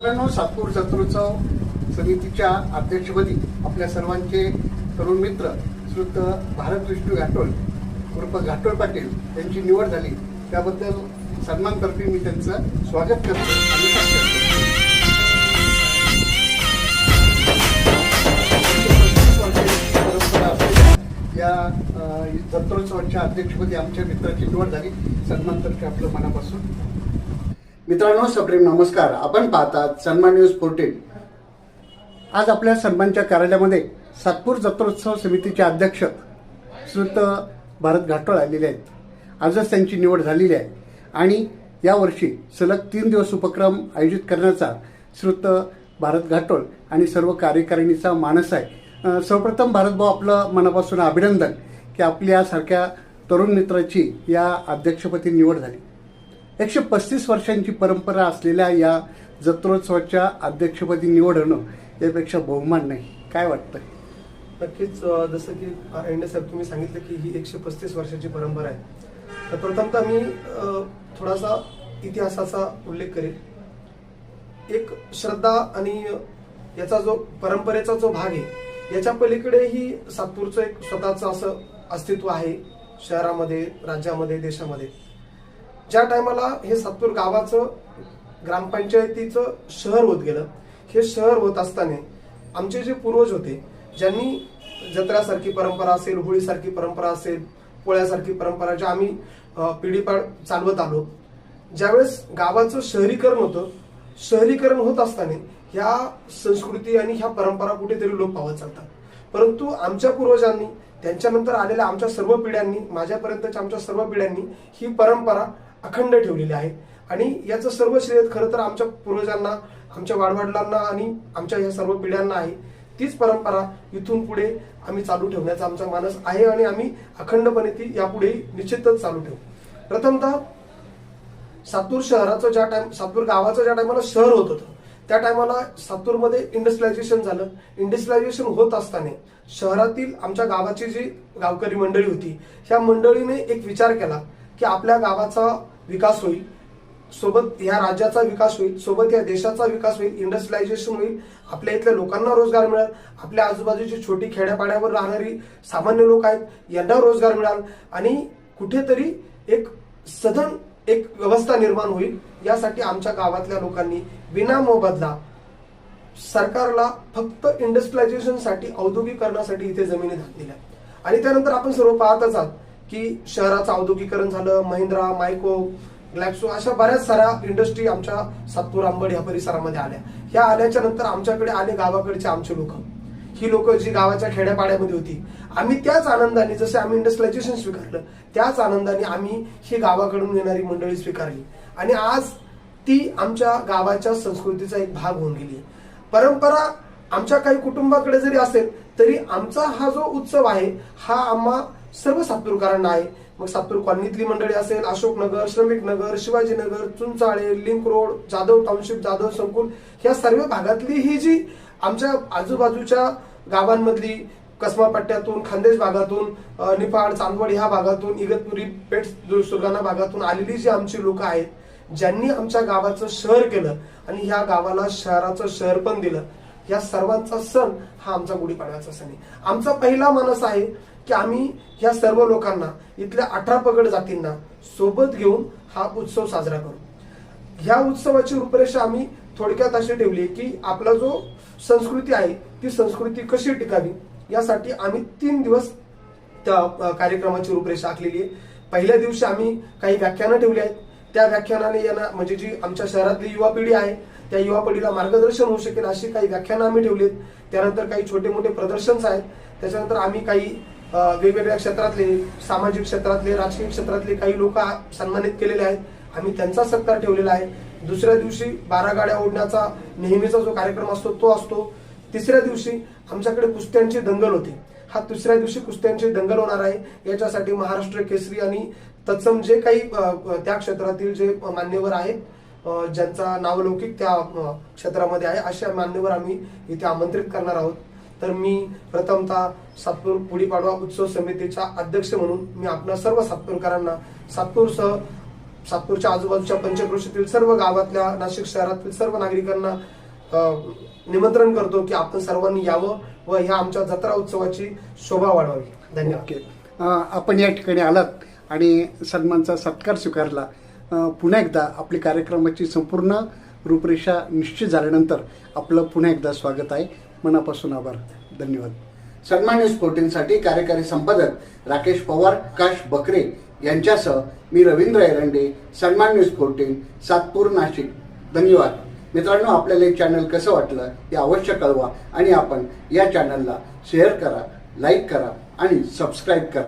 मित्रांनो, सातपूर जत्रोत्सव समितीच्या अध्यक्षपदी आपल्या सर्वांचे तरुण मित्र श्रीयुत भारत विष्णू घाटोळ उर्फ घाटोळ पाटील यांची निवड झाली, त्याबद्दल सन्मानतर्फे मी त्यांचं स्वागत करतो आणि या जत्रोत्सवाच्या अध्यक्षपदी आमच्या मित्राची निवड झाली, सन्मानतर्फे आपलं मनापासून. मित्रांनो, सप्रेम नमस्कार. आपण पाहतात सन्मान न्यूज 14. आज आपल्या सन्मानच्या कार्यालयामध्ये सातपूर जत्रोत्सव समितीचे अध्यक्ष श्रीयुत भारत घाटोळ आलेले आहेत. आजच त्यांची निवड झालेली आहे आणि यावर्षी सलग 3 दिवस उपक्रम आयोजित करण्याचा श्रीयुत भारत घाटोळ आणि सर्व कार्यकारिणीचा मानस आहे. सर्वप्रथम भारतभाऊ, आपलं मनापासून अभिनंदन की आपल्या यासारख्या तरुण मित्राची या अध्यक्षपदी निवड झाली. 135 वर्षांची परंपरा असलेल्या या जत्रोत्सवाच्या अध्यक्षपदी निवड होणं यापेक्षा बहुमान नाही. काय वाटतं? नक्कीच, जसं की साहेब तुम्ही सांगितलं की ही 135 वर्षाची परंपरा आहे, तर प्रथमतः मी थोडासा इतिहासाचा उल्लेख करेन. एक श्रद्धा आणि याचा जो परंपरेचा जो भाग आहे, याच्या पलीकडे ही सातपूरचं एक स्वतःचं असं अस्तित्व आहे शहरामध्ये, राज्यामध्ये, देशामध्ये. ज्या टायमाला हे सातपूर गावाचं ग्रामपंचायतीचं शहर होत गेलं, हे शहर होत असताना आमचे जे पूर्वज होते, ज्यांनी जत्र्यासारखी परंपरा असेल, होळीसारखी परंपरा असेल, पोळ्यासारखी परंपरा ज्या आम्ही पिढीपाड चालवत आलो, ज्यावेळेस गावाचं शहरीकरण होतं, शहरीकरण होत असताना ह्या संस्कृती आणि ह्या परंपरा कुठेतरी लोप पावत चालतात. परंतु आमच्या पूर्वजांनी, त्यांच्यानंतर आलेल्या आमच्या सर्व पिढ्यांनी, माझ्यापर्यंतच्या आमच्या सर्व पिढ्यांनी ही परंपरा अखंड ठेवलेली आहे. आणि याचं सर्व श्रेय खरं तर आमच्या पूर्वजांना, आमच्या वाडवडिलांना आणि आमच्या या सर्व पिढ्यांना आहे. तीच परंपरा इथून पुढे आम्ही चालू ठेवण्याचा आमचा मानस आहे आणि आम्ही अखंडपणे ती यापुढे निश्चितच चालू ठेवू. प्रथमतः सातपूर शहराचं सातपूर गावाचं ज्या टायमाला शहर होत होतं, त्या टायमाला सातूरमध्ये इंडस्ट्रियलायझेशन झालं. इंडस्ट्रियलायझेशन होत असताना शहरातील आमच्या गावाची जी गावकरी मंडळी होती, ह्या मंडळीने एक विचार केला की आपल्या गावाचा विकास होईल, सोबत ह्या राज्याचा विकास होईल, सोबत या देशाचा विकास होईल, इंडस्ट्रियलायझेशन होईल, आपल्या इथल्या लोकांना रोजगार मिळेल, आपल्या आजूबाजूची छोटी खेड्यापाड्यावर राहणारी सामान्य लोक आहेत यांना रोजगार मिळेल आणि कुठेतरी एक सधन एक व्यवस्था निर्माण होईल. यासाठी आमच्या गावातल्या लोकांनी विना मोबदला सरकारला फक्त इंडस्ट्रियलायझेशनसाठी, औद्योगिकरणासाठी इथे जमिनी दान दिल्या. आणि त्यानंतर आपण सर्व पाहतच आहात की शहराचं औद्योगिकरण झालं. महिंद्रा, मायको, ग्लॅक्सो अशा बऱ्याच साऱ्या इंडस्ट्री आमच्या सातपूर, अंबड या परिसरामध्ये आल्या. ह्या आल्याच्या नंतर आमच्याकडे आले गावाकडचे आमचे लोक. ही लोक जी गावाच्या खेड्यापाड्यामध्ये होती, आम्ही त्याच आनंदाने, जसे आम्ही इंडस्ट्रियलायझेशन स्वीकारलं, त्याच आनंदाने आम्ही ही गावाकडून येणारी मंडळी स्वीकारली आणि आज ती आमच्या गावाच्या संस्कृतीचा एक भाग होऊन गेली. परंपरा आमच्या काही कुटुंबाकडे जरी असेल तरी आमचा हा जो उत्सव आहे हा आम्हा सर्व सातपूरकरांना आहे. मग सातपूर कॉलनीतली मंडळी असेल, Ashoknagar, Shramik Nagar, Shivajinagar, Chunchale, link road, Jadhav township, Jadhav Sankul, ह्या सर्व भागातली ही जी आमच्या आजूबाजूच्या गावांमधली कसबा पट्ट्यातून, खानदेश भागातून, निफाड, चांदवड ह्या भागातून, इगतपुरी, पेठ, सुरगाणा भागातून आलेली जी आमची लोक आहेत, ज्यांनी आमच्या गावाचं शहर केलं आणि ह्या गावाला शहराचं शहर पण दिलं, या सर्वांचा सण हा आमचा गुढीपाडव्याचा सण आहे. आमचा पहिला मानस आहे की आम्ही ह्या सर्व लोकांना, इथल्या 18 पगड जातींना सोबत घेऊन हा उत्सव साजरा करू. ह्या उत्सवाची रूपरेषा आम्ही थोडक्यात अशी ठेवली की आपला जो संस्कृती आहे ती संस्कृती कशी टिकावी, यासाठी आम्ही 3 दिवस त्या कार्यक्रमाची रूपरेषा आखलेली आहे. पहिल्या दिवशी आम्ही काही व्याख्यानं ठेवली आहेत. त्या व्याख्यानाने यांना, म्हणजे जी आमच्या शहरातली युवा पिढी आहे, त्या युवा पिढीला मार्गदर्शन होऊ शकेल अशी काही व्याख्यानं आम्ही ठेवलीत. त्यानंतर काही छोटे मोठे प्रदर्शन्स आहेत. त्याच्यानंतर आम्ही काही वेगवेगळ्या क्षेत्रातले, सामाजिक क्षेत्रातले, राजकीय क्षेत्रातले काही लोक सन्मानित केलेले आहेत. आम्ही त्यांचा सत्कार ठेवलेला आहे. दुसऱ्या दिवशी 12 गाड्या ओढण्याचा नेहमीचा जो कार्यक्रम असतो तो असतो. तिसऱ्या दिवशी आमच्याकडे कुस्त्यांची दंगल होते. हा तिसऱ्या दिवशी कुस्त्यांची दंगल होणार आहे. याच्यासाठी महाराष्ट्र केसरी आणि तत्सम जे काही त्या क्षेत्रातील जे मान्यवर आहेत, ज्यांचा नावलौकिक त्या क्षेत्रामध्ये आहे, अशा मान्यवर आम्ही इथे आमंत्रित करणार आहोत. तर मी प्रथमतः सातपूर गुढीपाडवा उत्सव समितीचा अध्यक्ष म्हणून मी आपल्या सर्व सातपूरकरांना, सातपूरसह सातपूरच्या आजूबाजूच्या पंचक्रोशीतील सर्व गावातल्या, नाशिक शहरातील सर्व नागरिकांना निमंत्रण करतो की आपण सर्वांनी यावं व ह्या आमच्या जत्रा उत्सवाची शोभा वाढवावी. धन्यवाद. ओके. आपण या ठिकाणी आलात आणि सन्मानचा सत्कार स्वीकारला. पुन्हा एकदा आपली कार्यक्रमाची संपूर्ण रूपरेषा निश्चित झाल्यानंतर आपलं पुन्हा एकदा स्वागत आहे. मनापासून आभार. धन्यवाद. सन्मान न्यूज 14साठी कार्यकारी संपादक राकेश पवार, आकाश बकरे यांच्यासह मी रवींद्र एरंडे, सन्मान न्यूज 14, सातपूर, नाशिक. धन्यवाद. मित्रांनो, आपल्याला हे चॅनल कसं वाटलं हे अवश्य कळवा आणि आपण या चॅनलला शेअर करा, लाईक करा आणि सबस्क्राईब करा.